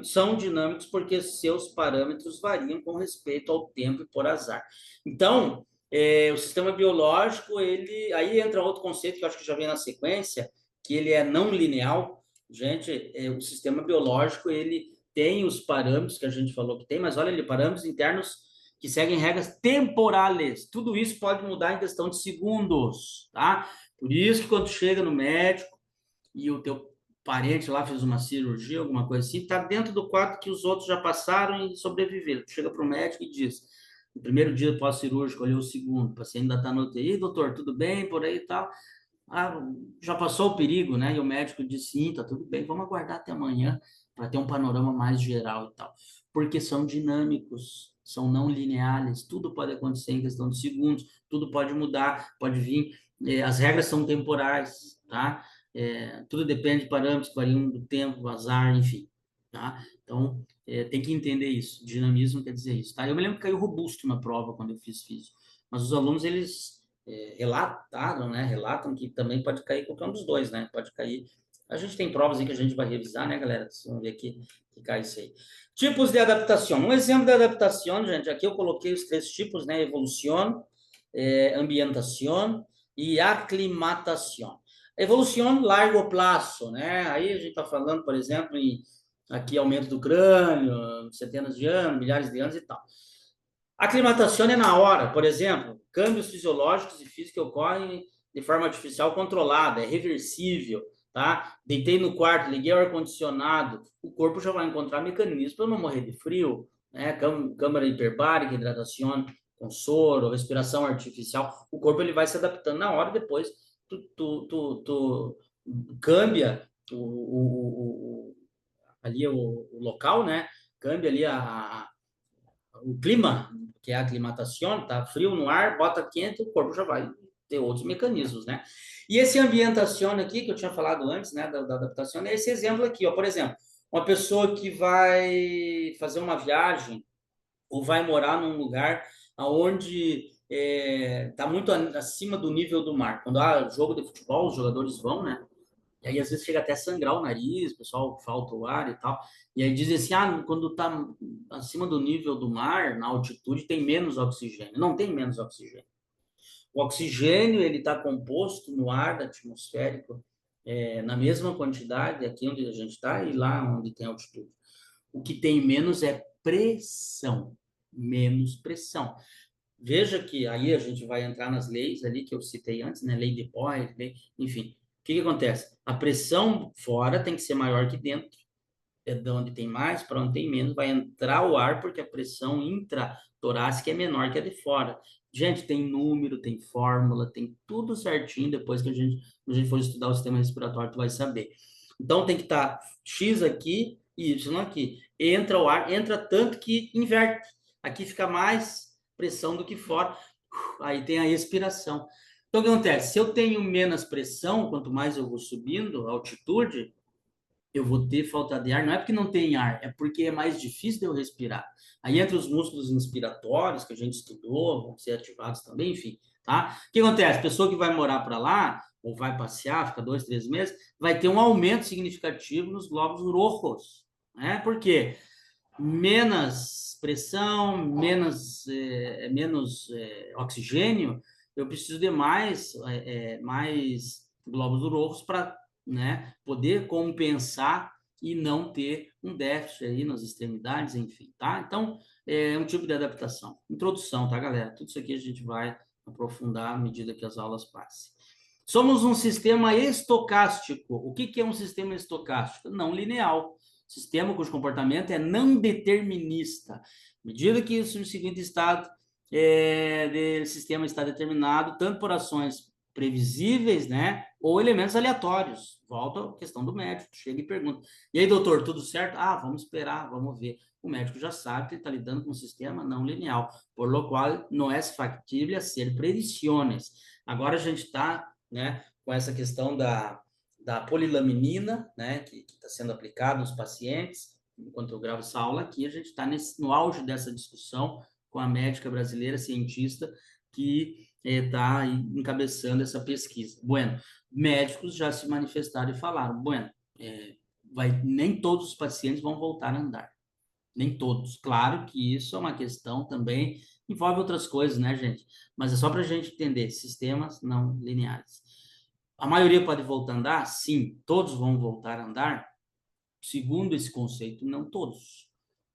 A: São dinâmicos porque seus parâmetros variam com respeito ao tempo e por azar. Então, o sistema biológico, aí entra outro conceito que eu acho que já vem na sequência, que ele é não linear. Gente, o sistema biológico, ele tem os parâmetros que a gente falou que tem, mas olha ali, parâmetros internos que seguem regras temporais. Tudo isso pode mudar em questão de segundos, tá? Por isso que quando chega no médico e o teu parente lá fez uma cirurgia, alguma coisa assim, tá dentro do quadro que os outros já passaram e sobreviveram. Tu chega para o médico e diz, no primeiro dia pós-cirúrgico, olhou o segundo, o paciente ainda está no UTI, doutor, tudo bem, por aí e tal. Ah, já passou o perigo, né? E o médico disse, sim, tá tudo bem, vamos aguardar até amanhã para ter um panorama mais geral e tal. Porque são dinâmicos, são não lineares, tudo pode acontecer em questão de segundos, tudo pode mudar, pode vir, as regras são temporais, tá? Tudo depende de parâmetros que variam do tempo, azar, enfim, tá? Então, tem que entender isso, dinamismo quer dizer isso, tá? Eu me lembro que caiu robusto na prova quando eu fiz físico, mas os alunos, eles relataram, né? Relatam que também pode cair qualquer um dos dois, né? Pode cair. A gente tem provas aí que a gente vai revisar, né, galera? Vocês vão ver que cai isso aí. Tipos de adaptação. Um exemplo de adaptação, gente, aqui eu coloquei os 3 tipos, né? Evolução, ambientação e aclimatação. Evolução largo prazo, né? Aí a gente está falando, por exemplo, em aqui aumento do crânio, centenas de anos, milhares de anos e tal. A aclimatação é na hora, por exemplo, câmbios fisiológicos e físicos que ocorrem de forma artificial controlada, é reversível, tá? Deitei no quarto, liguei o ar-condicionado, o corpo já vai encontrar mecanismos para não morrer de frio, né? Câmara hiperbárica, hidratação com soro, respiração artificial, o corpo ele vai se adaptando na hora, depois tu cambia ali o local, né? Cambia ali o clima, que é a aclimatação, tá frio no ar, bota quente, o corpo já vai ter outros mecanismos, né? E esse ambientação aqui, que eu tinha falado antes, né, da adaptação, é esse exemplo aqui, ó, por exemplo, uma pessoa que vai fazer uma viagem ou vai morar num lugar onde está muito acima do nível do mar. Quando há jogo de futebol, os jogadores vão, né? E aí, às vezes, chega até a sangrar o nariz, o pessoal falta o ar e tal. E aí dizem assim, quando está acima do nível do mar, na altitude, tem menos oxigênio. Não tem menos oxigênio. O oxigênio, ele está composto no ar atmosférico na mesma quantidade aqui onde a gente está e lá onde tem altitude. O que tem menos é pressão, menos pressão. Veja que aí a gente vai entrar nas leis ali que eu citei antes, né? Lei de Boyle, enfim. O que que acontece? A pressão fora tem que ser maior que dentro. É de onde tem mais, para onde tem menos, vai entrar o ar, porque a pressão intratorácica é menor que a de fora. Gente, tem número, tem fórmula, tem tudo certinho. Depois que a gente for estudar o sistema respiratório, tu vai saber. Então tem que estar X aqui e Y aqui. Entra o ar, entra tanto que inverte. Aqui fica mais pressão do que fora. Aí tem a expiração. Então o que acontece? Se eu tenho menos pressão, quanto mais eu vou subindo a altitude, eu vou ter falta de ar, não é porque não tem ar, é porque é mais difícil de eu respirar. Aí entre os músculos inspiratórios que a gente estudou, vão ser ativados também, enfim, tá? O que acontece? A pessoa que vai morar para lá, ou vai passear, fica 2, 3 meses, vai ter um aumento significativo nos glóbulos rojos, né? Por quê? Menos pressão, menos oxigênio, eu preciso de mais glóbulos rojos para, né, poder compensar e não ter um déficit aí nas extremidades, enfim, tá? Então, é um tipo de adaptação. Introdução, tá, galera? Tudo isso aqui a gente vai aprofundar à medida que as aulas passem. Somos um sistema estocástico. O que que é um sistema estocástico? Não linear. Sistema cujo comportamento é não determinista. À medida que o seguinte estado do sistema está determinado tanto por ações previsíveis, né, ou elementos aleatórios. Volta à questão do médico, chega e pergunta: e aí, doutor, tudo certo? Ah, vamos esperar, vamos ver. O médico já sabe que ele está lidando com um sistema não linear, por lo qual não é factível ser predições. Agora a gente está, né, com essa questão da polilaminina, né, que está sendo aplicada nos pacientes. Enquanto eu gravo essa aula aqui, a gente está no auge dessa discussão com a médica brasileira cientista que está encabeçando essa pesquisa. Bueno, médicos já se manifestaram e falaram, bueno, nem todos os pacientes vão voltar a andar. Nem todos. Claro que isso é uma questão também, envolve outras coisas, né, gente? Mas é só para a gente entender, sistemas não lineares. A maioria pode voltar a andar? Sim. Todos vão voltar a andar? Segundo esse conceito, não todos.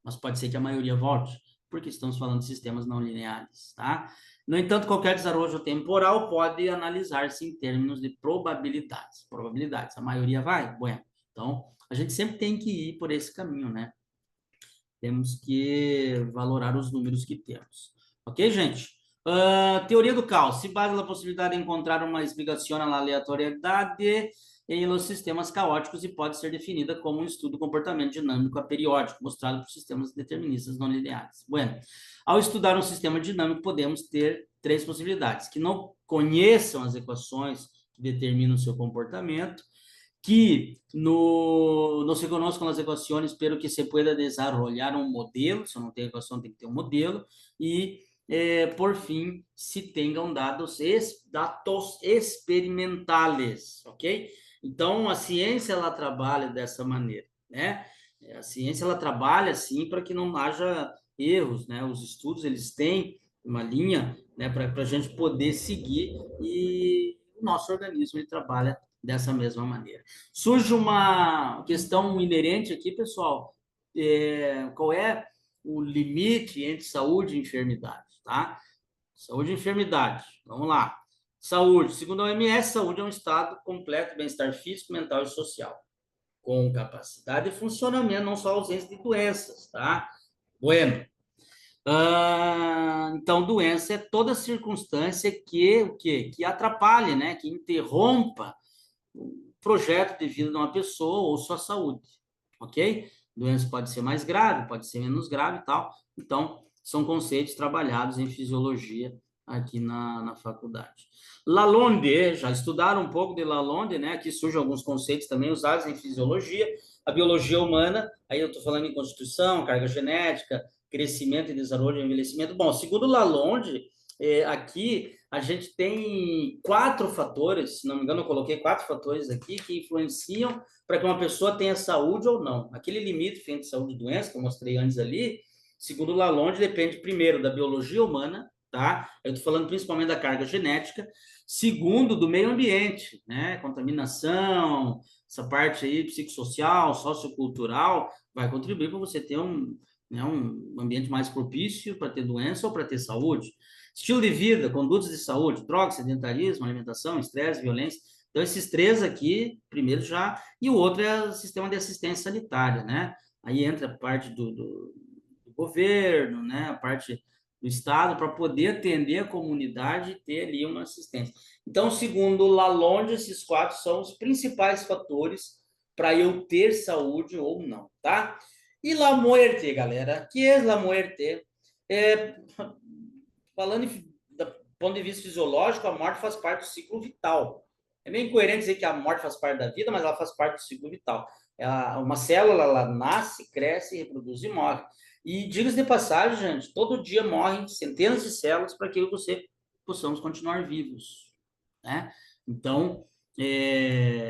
A: Mas pode ser que a maioria volte, porque estamos falando de sistemas não lineares, tá? No entanto, qualquer desarrojo temporal pode analisar-se em termos de probabilidades. Probabilidades. A maioria vai? Bueno. Então, a gente sempre tem que ir por esse caminho, né? Temos que valorar os números que temos. Ok, gente? Teoria do caos. Se basa na possibilidade de encontrar uma explicação na aleatoriedade em los sistemas caóticos e pode ser definida como um estudo do comportamento dinâmico aperiódico, mostrado por sistemas deterministas não lineares. Bueno, ao estudar um sistema dinâmico, podemos ter três possibilidades: que não conheçam as equações que determinam o seu comportamento, que no se conozcan las ecuaciones, pero que se pueda desarrollar um modelo. Se não tem equação, tem que ter um modelo. E, por fim, se tenham dados experimentales, ok? Então, a ciência, ela trabalha dessa maneira, né? A ciência, ela trabalha, assim, para que não haja erros, né? Os estudos, eles têm uma linha, né, para a gente poder seguir, e o nosso organismo, ele trabalha dessa mesma maneira. Surge uma questão inerente aqui, pessoal. Qual é o limite entre saúde e enfermidade, tá? Saúde e enfermidade. Vamos lá. Saúde. Segundo a OMS, saúde é um estado completo de bem-estar físico, mental e social, com capacidade de funcionamento, não só ausência de doenças, tá? Bueno. Então, doença é toda circunstância que atrapalhe, né? Que interrompa o projeto de vida de uma pessoa ou sua saúde, ok? Doença pode ser mais grave, pode ser menos grave e tal. Então, são conceitos trabalhados em fisiologia aqui na faculdade. Lalonde, já estudaram um pouco de Lalonde, né? Aqui surgem alguns conceitos também usados em fisiologia. A biologia humana, aí eu estou falando em constituição, carga genética, crescimento e desenvolvimento e envelhecimento. Bom, segundo Lalonde, aqui a gente tem 4 fatores, se não me engano, eu coloquei 4 fatores aqui que influenciam para que uma pessoa tenha saúde ou não. Aquele limite entre saúde e doença, que eu mostrei antes ali, segundo Lalonde, depende primeiro da biologia humana, tá? Eu estou falando principalmente da carga genética. Segundo, do meio ambiente, né? Contaminação, essa parte aí psicossocial, sociocultural, vai contribuir para você ter né, um ambiente mais propício para ter doença ou para ter saúde. Estilo de vida, condutas de saúde, drogas, sedentarismo, alimentação, estresse, violência. Então, esses três aqui, primeiro já, e o outro é o sistema de assistência sanitária, né? Aí entra a parte do governo, né? A parte do Estado, para poder atender a comunidade e ter ali uma assistência. Então, segundo Lalonde, esses quatro são os principais fatores para eu ter saúde ou não, tá? E la muerte, galera, que é la muerte? É, falando do ponto de vista fisiológico, a morte faz parte do ciclo vital. É meio incoerente dizer que a morte faz parte da vida, mas ela faz parte do ciclo vital. Uma célula, ela nasce, cresce, reproduz e morre. E diga-se de passagem, gente, todo dia morrem centenas de células para que você possamos continuar vivos, né? Então,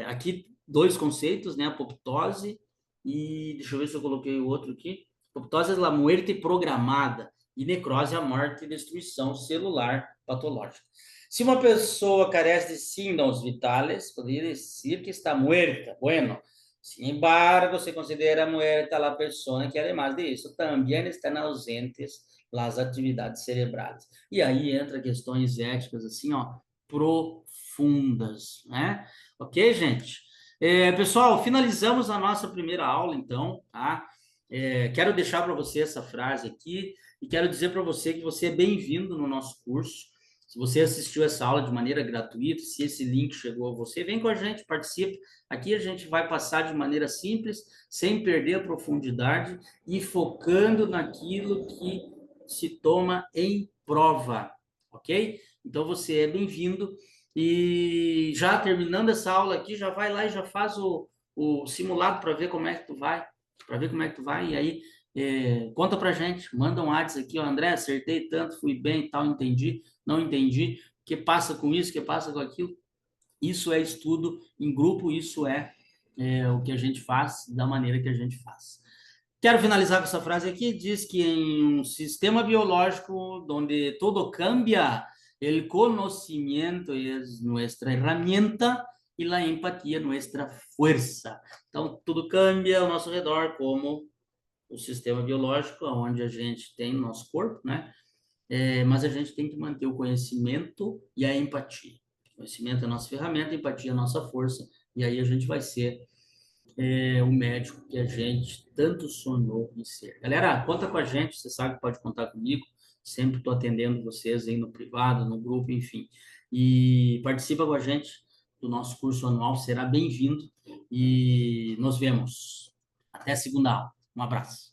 A: aqui dois conceitos, né? Apoptose e deixa eu ver se eu coloquei o outro aqui. Apoptose é a muerte programada e necrose é a morte e destruição celular patológica. Se uma pessoa carece de signos vitais, poderia dizer que está muerta. Bueno, sin embargo, se considera muerta a pessoa que, además de isso, também estão ausentes as atividades cerebrais. E aí entra questões éticas, assim, ó, profundas, né? Ok, gente? Pessoal, finalizamos a nossa primeira aula, então, tá? Quero deixar para você essa frase aqui e quero dizer para você que você é bem-vindo no nosso curso. Se você assistiu essa aula de maneira gratuita, se esse link chegou a você, vem com a gente, participe. Aqui a gente vai passar de maneira simples, sem perder a profundidade e focando naquilo que se toma em prova, ok? Então você é bem-vindo e já terminando essa aula aqui, já vai lá e já faz o simulado para ver como é que tu vai, e aí conta pra gente, manda um WhatsApp aqui, ó, André, acertei tanto, fui bem, tal, entendi, não entendi, o que passa com isso, o que passa com aquilo. Isso é estudo em grupo, isso o que a gente faz da maneira que a gente faz. Quero finalizar com essa frase aqui, diz que em um sistema biológico onde todo cambia, el conocimiento es nuestra herramienta e la empatia nuestra fuerza. Então, tudo cambia ao nosso redor, como o sistema biológico, onde a gente tem o nosso corpo, né? Mas a gente tem que manter o conhecimento e a empatia. O conhecimento é a nossa ferramenta, a empatia é a nossa força, e aí a gente vai ser o médico que a gente tanto sonhou em ser. Galera, conta com a gente, você sabe que pode contar comigo, sempre estou atendendo vocês aí no privado, no grupo, enfim. E participa com a gente do nosso curso anual, será bem-vindo e nos vemos. Até a segunda aula. Um abraço.